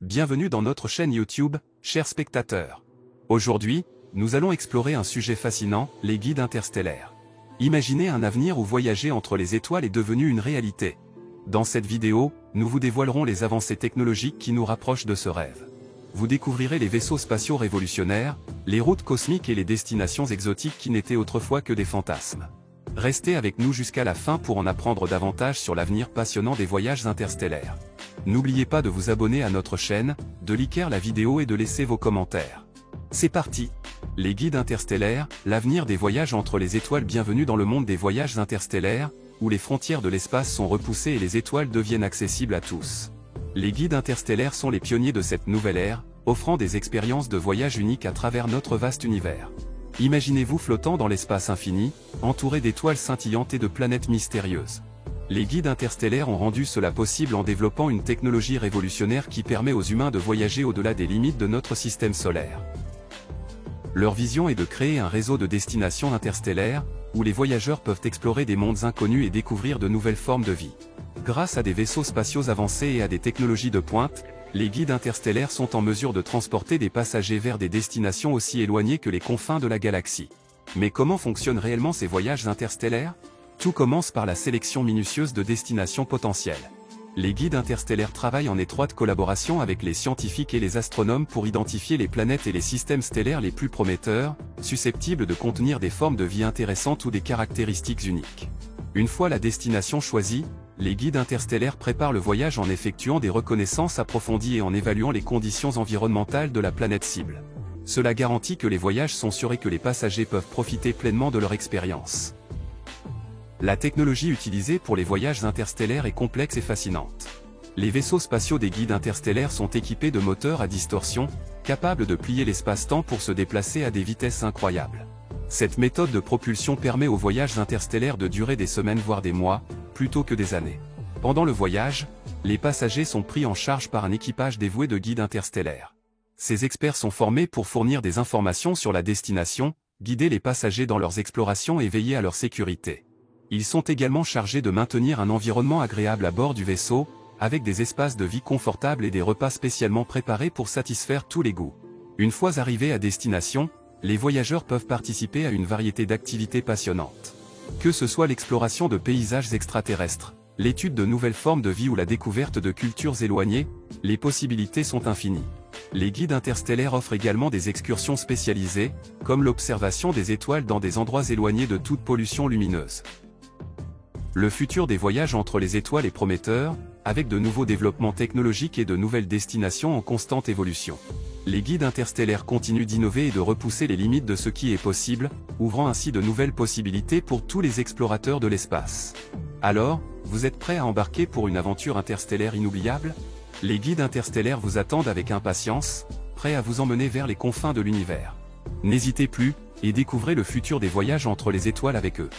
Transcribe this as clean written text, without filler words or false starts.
Bienvenue dans notre chaîne YouTube, chers spectateurs. Aujourd'hui, nous allons explorer un sujet fascinant, les guides interstellaires. Imaginez un avenir où voyager entre les étoiles est devenu une réalité. Dans cette vidéo, nous vous dévoilerons les avancées technologiques qui nous rapprochent de ce rêve. Vous découvrirez les vaisseaux spatiaux révolutionnaires, les routes cosmiques et les destinations exotiques qui n'étaient autrefois que des fantasmes. Restez avec nous jusqu'à la fin pour en apprendre davantage sur l'avenir passionnant des voyages interstellaires. N'oubliez pas de vous abonner à notre chaîne, de liker la vidéo et de laisser vos commentaires. C'est parti! Les guides interstellaires, l'avenir des voyages entre les étoiles. Bienvenue dans le monde des voyages interstellaires, où les frontières de l'espace sont repoussées et les étoiles deviennent accessibles à tous. Les guides interstellaires sont les pionniers de cette nouvelle ère, offrant des expériences de voyage uniques à travers notre vaste univers. Imaginez-vous flottant dans l'espace infini, entouré d'étoiles scintillantes et de planètes mystérieuses. Les guides interstellaires ont rendu cela possible en développant une technologie révolutionnaire qui permet aux humains de voyager au-delà des limites de notre système solaire. Leur vision est de créer un réseau de destinations interstellaires, où les voyageurs peuvent explorer des mondes inconnus et découvrir de nouvelles formes de vie. Grâce à des vaisseaux spatiaux avancés et à des technologies de pointe, les guides interstellaires sont en mesure de transporter des passagers vers des destinations aussi éloignées que les confins de la galaxie. Mais comment fonctionnent réellement ces voyages interstellaires ? Tout commence par la sélection minutieuse de destinations potentielles. Les guides interstellaires travaillent en étroite collaboration avec les scientifiques et les astronomes pour identifier les planètes et les systèmes stellaires les plus prometteurs, susceptibles de contenir des formes de vie intéressantes ou des caractéristiques uniques. Une fois la destination choisie, les guides interstellaires préparent le voyage en effectuant des reconnaissances approfondies et en évaluant les conditions environnementales de la planète cible. Cela garantit que les voyages sont sûrs et que les passagers peuvent profiter pleinement de leur expérience. La technologie utilisée pour les voyages interstellaires est complexe et fascinante. Les vaisseaux spatiaux des guides interstellaires sont équipés de moteurs à distorsion, capables de plier l'espace-temps pour se déplacer à des vitesses incroyables. Cette méthode de propulsion permet aux voyages interstellaires de durer des semaines voire des mois, plutôt que des années. Pendant le voyage, les passagers sont pris en charge par un équipage dévoué de guides interstellaires. Ces experts sont formés pour fournir des informations sur la destination, guider les passagers dans leurs explorations et veiller à leur sécurité. Ils sont également chargés de maintenir un environnement agréable à bord du vaisseau, avec des espaces de vie confortables et des repas spécialement préparés pour satisfaire tous les goûts. Une fois arrivés à destination, les voyageurs peuvent participer à une variété d'activités passionnantes. Que ce soit l'exploration de paysages extraterrestres, l'étude de nouvelles formes de vie ou la découverte de cultures éloignées, les possibilités sont infinies. Les guides interstellaires offrent également des excursions spécialisées, comme l'observation des étoiles dans des endroits éloignés de toute pollution lumineuse. Le futur des voyages entre les étoiles est prometteur, avec de nouveaux développements technologiques et de nouvelles destinations en constante évolution. Les guides interstellaires continuent d'innover et de repousser les limites de ce qui est possible, ouvrant ainsi de nouvelles possibilités pour tous les explorateurs de l'espace. Alors, vous êtes prêts à embarquer pour une aventure interstellaire inoubliable ? Les guides interstellaires vous attendent avec impatience, prêts à vous emmener vers les confins de l'univers. N'hésitez plus, et découvrez le futur des voyages entre les étoiles avec eux.